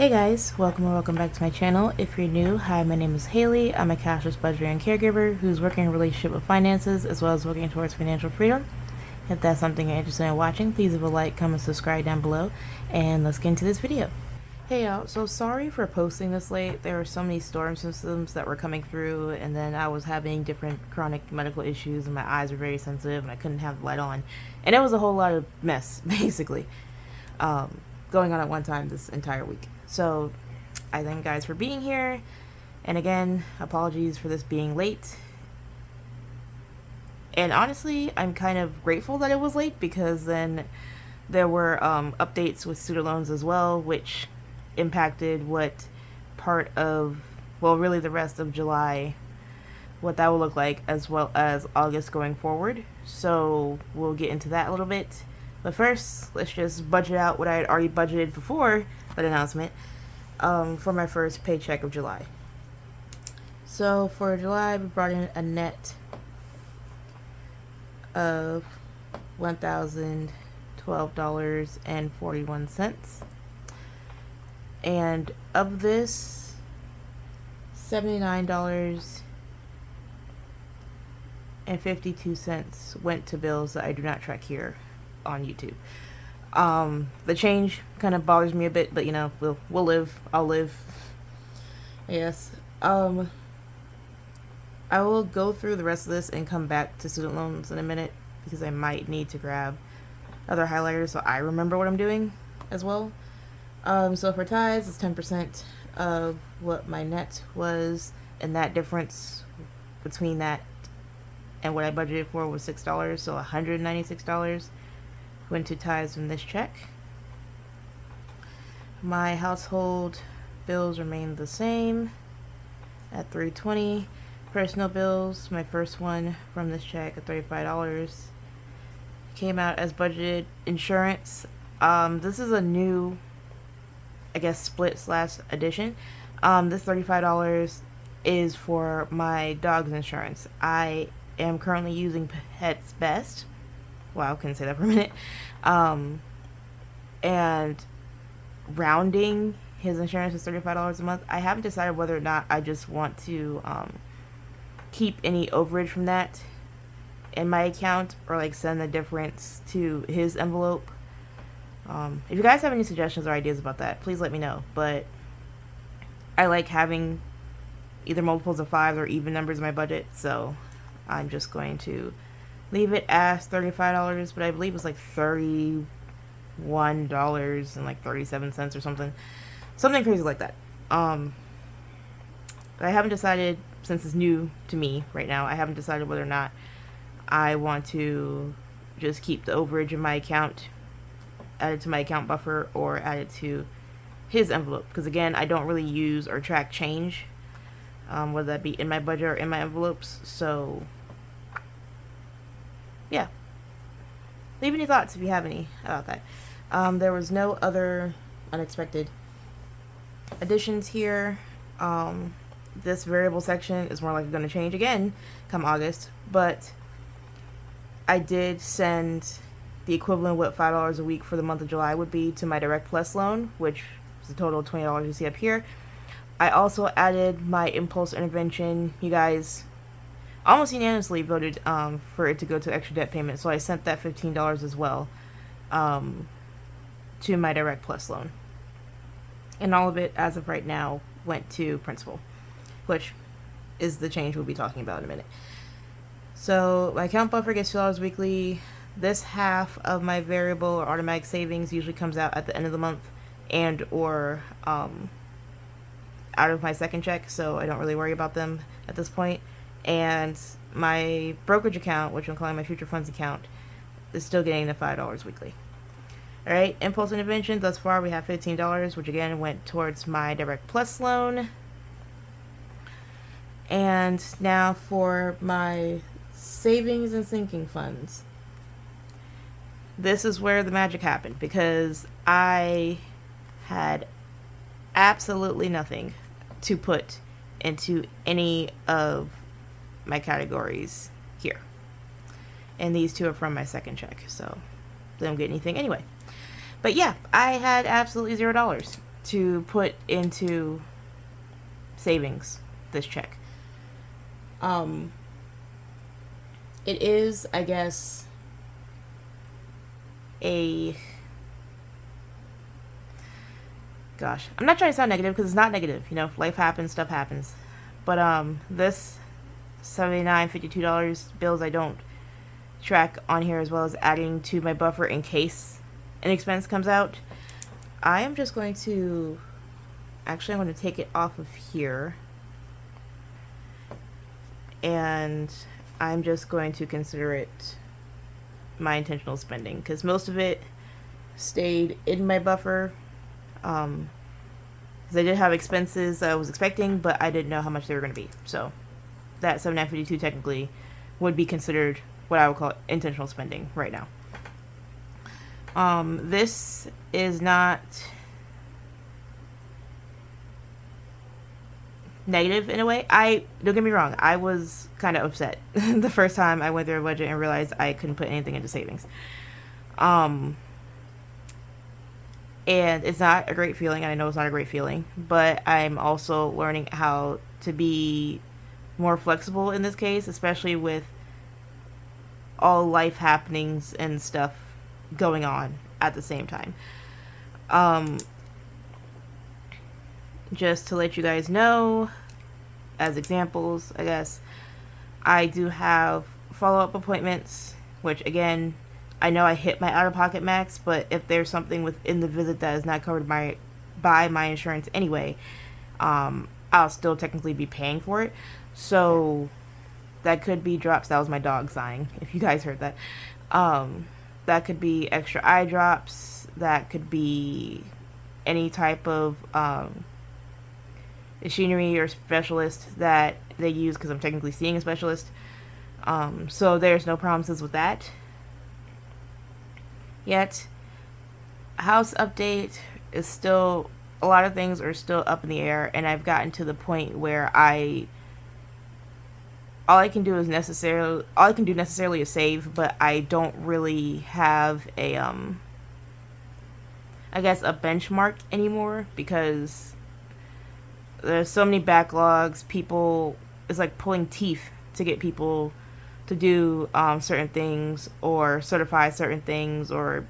Hey guys, welcome or welcome back to my channel. If you're new, hi, my name is Haley. I'm a cashless budgeter and caregiver who's working in a relationship with finances as well as working towards financial freedom. If that's something you're interested in watching, please leave a like, comment, subscribe down below, and let's get into this video. Hey y'all, so sorry for posting this late. There were so many storm systems that were coming through, and then I was having different chronic medical issues, and my eyes were very sensitive, and I couldn't have the light on. And it was a whole lot of mess, basically, going on at one time this entire week. So I thank you guys for being here, and again, apologies for this being late. And honestly, I'm kind of grateful that it was late, because then there were updates with student loans as well, which impacted what part of, well, really the rest of July, what that will look like, as well as August going forward. So we'll get into that a little bit. But first, let's just budget out what I had already budgeted before that announcement for my first paycheck of July. So for July, we brought in a net of $1,012.41. And of this, $79.52 went to bills that I do not track here on YouTube. The change kind of bothers me a bit, but you know, we'll live. I'll live. Yes. I will go through the rest of this and come back to student loans in a minute, because I might need to grab other highlighters so I remember what I'm doing as well. So for ties, it's 10% of what my net was, and that difference between that and what I budgeted for was $6, so $196 went to ties from this check. My household bills remained the same at $320. Personal bills, my first one from this check at $35, came out as budgeted. Insurance, this is a new, I guess, split / addition. This $35 is for my dog's insurance. I am currently using Pets Best. Wow, couldn't say that for a minute. And rounding his insurance is $35 a month. I haven't decided whether or not I just want to keep any overage from that in my account, or like send the difference to his envelope. If you guys have any suggestions or ideas about that, please let me know. But I like having either multiples of 5 or even numbers in my budget, so I'm just going to leave it as $35, but I believe it's like $31.37 or something crazy like that. But I haven't decided, since it's new to me right now, I haven't decided whether or not I want to just keep the overage in my account, add it to my account buffer, or add it to his envelope, because again, I don't really use or track change, whether that be in my budget or in my envelopes. So yeah, leave any thoughts if you have any about that. There was no other unexpected additions here. This variable section is more likely going to change again come August, but I did send the equivalent of what $5 a week for the month of July would be to my Direct Plus loan, which is a total of $20 you see up here. I also added my impulse intervention. You guys almost unanimously voted for it to go to extra debt payment, so I sent that $15 as well to my Direct Plus loan. And all of it, as of right now, went to principal, which is the change we'll be talking about in a minute. So my account buffer gets $2 weekly. This half of my variable or automatic savings usually comes out at the end of the month, and or out of my second check, so I don't really worry about them at this point. And my brokerage account, which I'm calling my future funds account, is still getting the $5 weekly. Alright, impulse intervention, thus far we have $15, which again went towards my Direct Plus loan. And now for my savings and sinking funds. This is where the magic happened, because I had absolutely nothing to put into any of my categories here. And these two are from my second check, so they don't get anything anyway. But yeah, I had absolutely $0. to put into savings this check. It is, I guess, I'm not trying to sound negative because it's not negative. Life happens, stuff happens. But this $79.52 bills I don't track on here, as well as adding to my buffer in case an expense comes out. I am just going to, actually I'm going to take it off of here, and I'm just going to consider it my intentional spending, because most of it stayed in my buffer, because I did have expenses I was expecting, but I didn't know how much they were going to be. So that $79.52 technically would be considered what I would call intentional spending right now. This is not negative in a way. Don't get me wrong, I was kind of upset the first time I went through a budget and realized I couldn't put anything into savings. And it's not a great feeling, and I know it's not a great feeling, but I'm also learning how to be more flexible in this case, especially with all life happenings and stuff going on at the same time. Just to let you guys know, as examples, I guess, I do have follow-up appointments, which again, I know I hit my out-of-pocket max, but if there's something within the visit that is not covered by my insurance anyway, I'll still technically be paying for it. So that could be drops. That was my dog sighing, if you guys heard that. That could be extra eye drops. That could be any type of machinery or specialist that they use, because I'm technically seeing a specialist. So there's no promises with that yet. House update is still, a lot of things are still up in the air, and I've gotten to the point where all I can do necessarily is save, but I don't really have a I guess a benchmark anymore, because there's so many backlogs. It's like pulling teeth to get people to do certain things, or certify certain things, or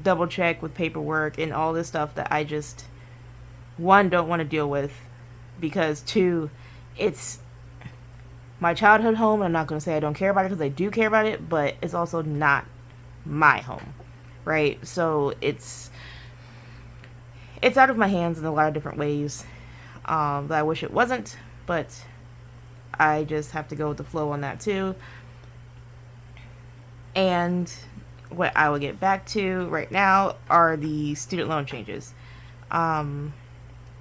double check with paperwork and all this stuff that I just, one, don't want to deal with, because two, it's my childhood home. I'm not going to say I don't care about it, because I do care about it, but it's also not my home, right? So it's out of my hands in a lot of different ways that I wish it wasn't, but I just have to go with the flow on that too. And what I will get back to right now are the student loan changes.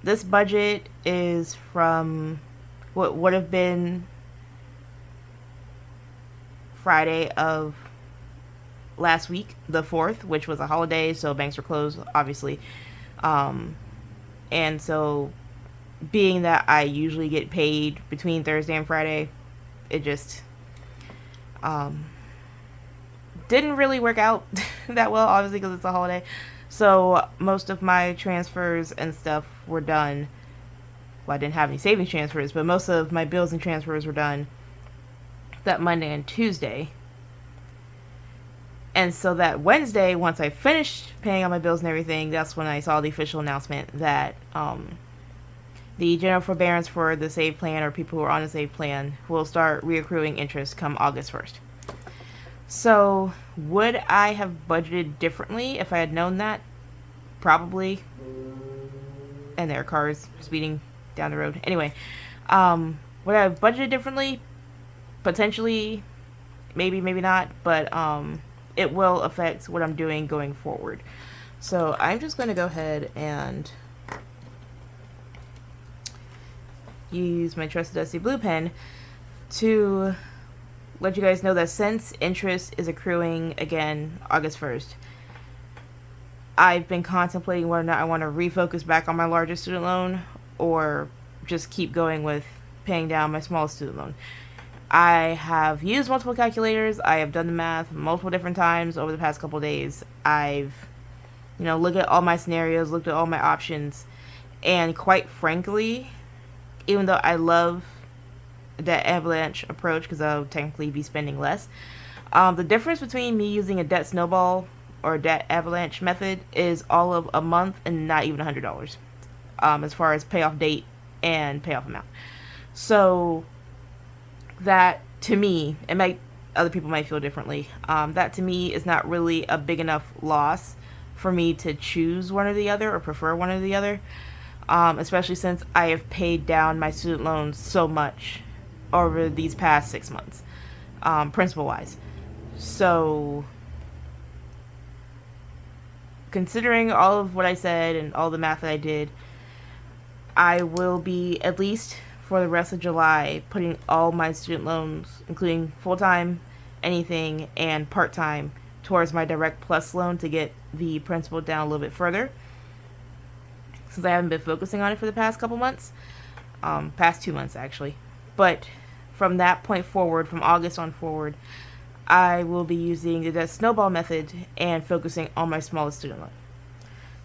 This budget is from what would have been Friday of last week, the 4th, which was a holiday, so banks were closed, obviously. And so, being that I usually get paid between Thursday and Friday, it just didn't really work out that well, obviously, because it's a holiday. So most of my transfers and stuff were done. Well, I didn't have any savings transfers, but most of my bills and transfers were done that Monday and Tuesday. And so that Wednesday, once I finished paying all my bills and everything, that's when I saw the official announcement that the general forbearance for the SAVE plan, or people who are on a SAVE plan, will start reaccruing interest come August 1st. So, would I have budgeted differently if I had known that? Probably. And there are cars speeding down the road. Anyway, would I have budgeted differently? Potentially. Maybe, maybe not. But it will affect what I'm doing going forward. So, I'm just going to go ahead and use my trusted Dusty Blue pen to let you guys know that since interest is accruing again August 1st, I've been contemplating whether or not I want to refocus back on my largest student loan, or just keep going with paying down my smallest student loan. I have used multiple calculators. I have done the math multiple different times over the past couple days. I've looked at all my scenarios, looked at all my options, And quite frankly, even though I love that avalanche approach because I'll technically be spending less, the difference between me using a debt snowball or debt avalanche method is all of a month and not even $100, as far as payoff date and payoff amount. So that to me, other people might feel differently. That to me is not really a big enough loss for me to choose one or the other or prefer one or the other, especially since I have paid down my student loans so much over these past 6 months, principal wise. So considering all of what I said and all the math that I did, I will be, at least for the rest of July, putting all my student loans, including full-time, anything, and part-time, towards my Direct Plus loan to get the principal down a little bit further, since I haven't been focusing on it for the past couple months, past 2 months actually. But from that point forward, from August on forward, I will be using the snowball method and focusing on my smallest student loan.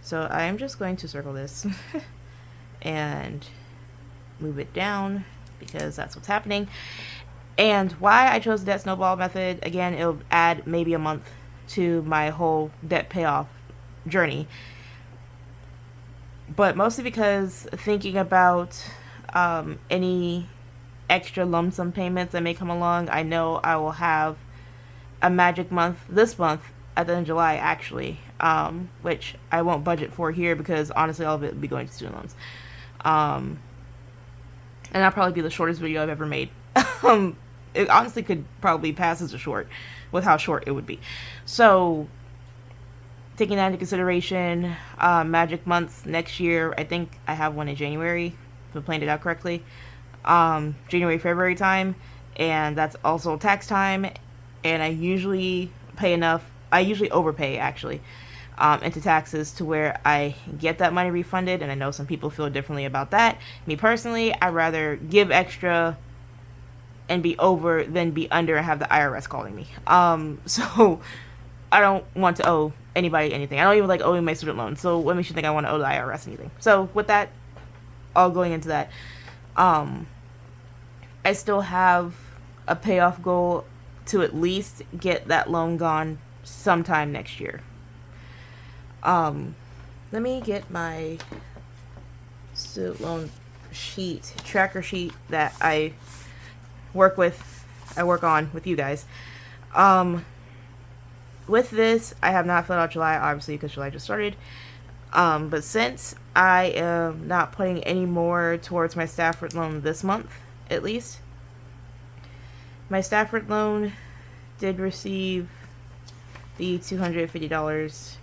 So I am just going to circle this and move it down because that's what's happening. And why I chose the debt snowball method, again, it'll add maybe a month to my whole debt payoff journey. But mostly because thinking about any extra lump sum payments that may come along, I know I will have a magic month this month at the end of July, actually, which I won't budget for here because honestly all of it will be going to student loans. And that'll probably be the shortest video I've ever made. It honestly could probably pass as a short with how short it would be. So taking that into consideration, magic months next year, I think I have one in January, if I planned it out correctly. January, February time, and that's also tax time, and I usually pay enough, I usually overpay actually, into taxes to where I get that money refunded, and I know some people feel differently about that. Me personally, I'd rather give extra and be over than be under and have the IRS calling me. So I don't want to owe anybody anything. I don't even like owing my student loan, so what makes you think I want to owe the IRS anything? So with that, all going into that, I still have a payoff goal to at least get that loan gone sometime next year. Let me get my student loan sheet, tracker sheet that I work on with you guys. With this, I have not filled out July, obviously, because July just started. But since I am not putting any more towards my Stafford loan this month, at least, my Stafford loan did receive the $250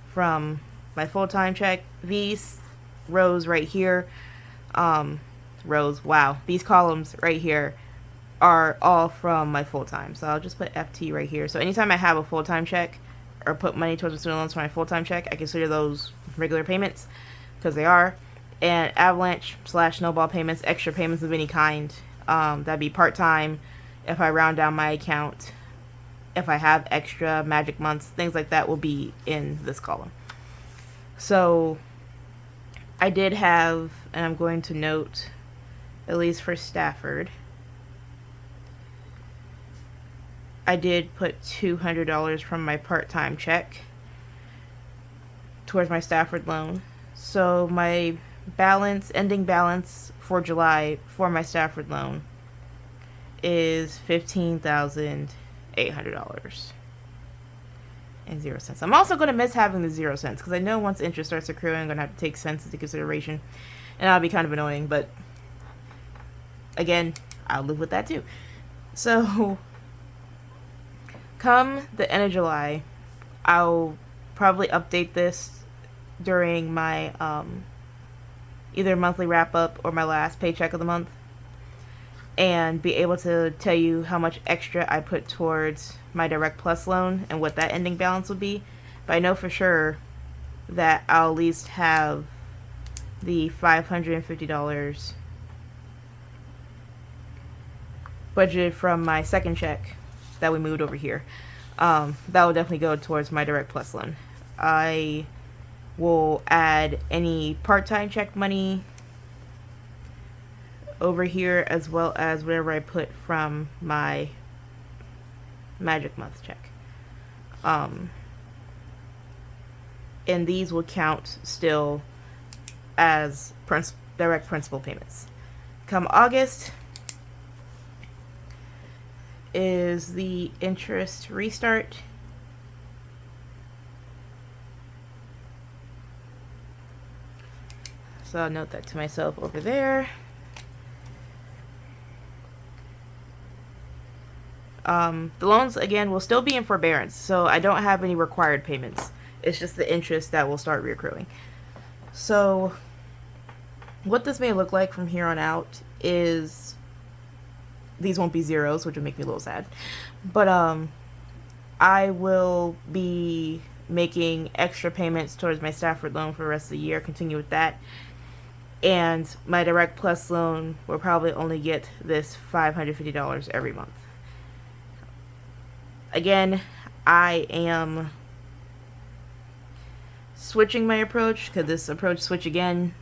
from my full-time check. These rows right here, these columns right here are all from my full-time. So I'll just put FT right here. So anytime I have a full-time check or put money towards the student loans for my full-time check, I consider those regular payments because they are. And avalanche / snowball payments, extra payments of any kind, that'd be part-time if I round down my account. If I have extra magic months, things like that will be in this column. So I did have, and I'm going to note, at least for Stafford, I did put $200 from my part-time check towards my Stafford loan. So my ending balance for July for my Stafford loan is $15,800 and 0 cents. I'm also going to miss having the 0 cents because I know once interest starts accruing, I'm going to have to take cents into consideration, and that'll be kind of annoying, but again, I'll live with that too. So come the end of July, I'll probably update this during my either monthly wrap-up or my last paycheck of the month, and be able to tell you how much extra I put towards my Direct Plus loan and what that ending balance would be. But I know for sure that I'll at least have the $550 budgeted from my second check that we moved over here. That will definitely go towards my Direct Plus loan. I will add any part-time check money over here, as well as whatever I put from my Magic Month check. And these will count still as direct principal payments. Come August is the interest restart. So I'll note that to myself over there. The loans, again, will still be in forbearance, so I don't have any required payments. It's just the interest that will start reaccruing. So what this may look like from here on out is, these won't be zeros, which would make me a little sad, but I will be making extra payments towards my Stafford loan for the rest of the year, continue with that, and my Direct Plus loan will probably only get this $550 every month. Again, I am switching my approach. Could this approach switch again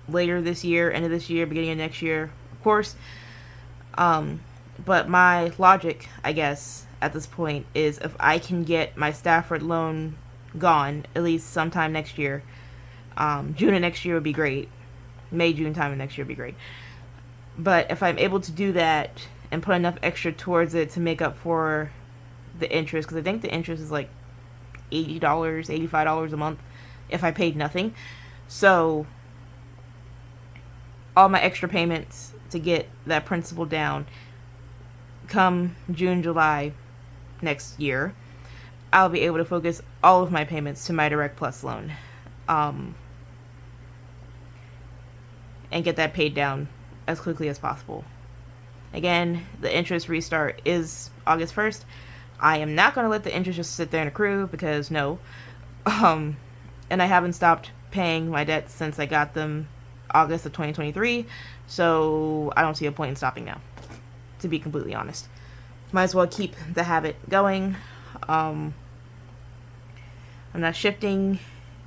later this year, end of this year, beginning of next year? Of course. But my logic, I guess, at this point is if I can get my Stafford loan gone at least sometime next year, June of next year would be great. May, June time of next year would be great. But if I'm able to do that and put enough extra towards it to make up for the interest, because I think the interest is like $80, $85 a month if I paid nothing. So all my extra payments to get that principal down come June, July next year, I'll be able to focus all of my payments to my Direct Plus loan, and get that paid down as quickly as possible. Again, the interest restart is August 1st. I am not going to let the interest just sit there and accrue, because no. And I haven't stopped paying my debts since I got them August of 2023, so I don't see a point in stopping now, to be completely honest. Might as well keep the habit going. I'm not shifting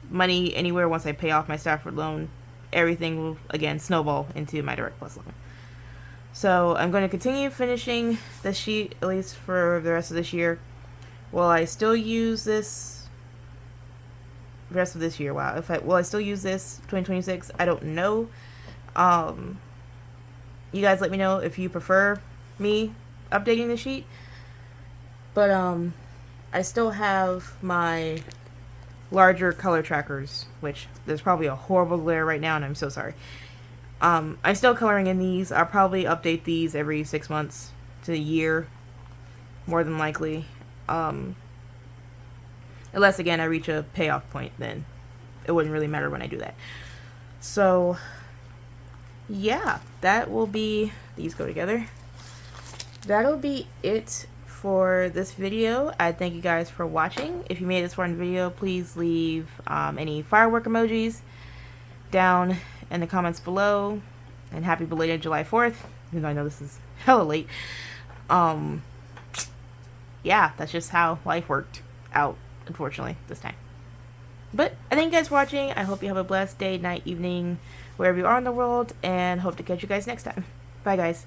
money anywhere once I pay off my Stafford loan. Everything will, again, snowball into my Direct Plus loan. So I'm going to continue finishing this sheet, at least for the rest of this year. Will I still use this the rest of this year? Wow. Will I still use this 2026? I don't know. You guys let me know if you prefer me updating the sheet. But I still have my larger color trackers, which there's probably a horrible glare right now, and I'm so sorry. I'm still coloring in these. I'll probably update these every 6 months to a year, more than likely. Unless, again, I reach a payoff point, then it wouldn't really matter when I do that. So, yeah, that will be, these go together. That'll be it for this video. I thank you guys for watching. If you made this far in the video, please leave any firework emojis down in the comments below, and happy belated July 4th, even though I know this is hella late. Yeah, that's just how life worked out, unfortunately, this time. But I thank you guys for watching. I hope you have a blessed day, night, evening, wherever you are in the world, and hope to catch you guys next time. Bye, guys.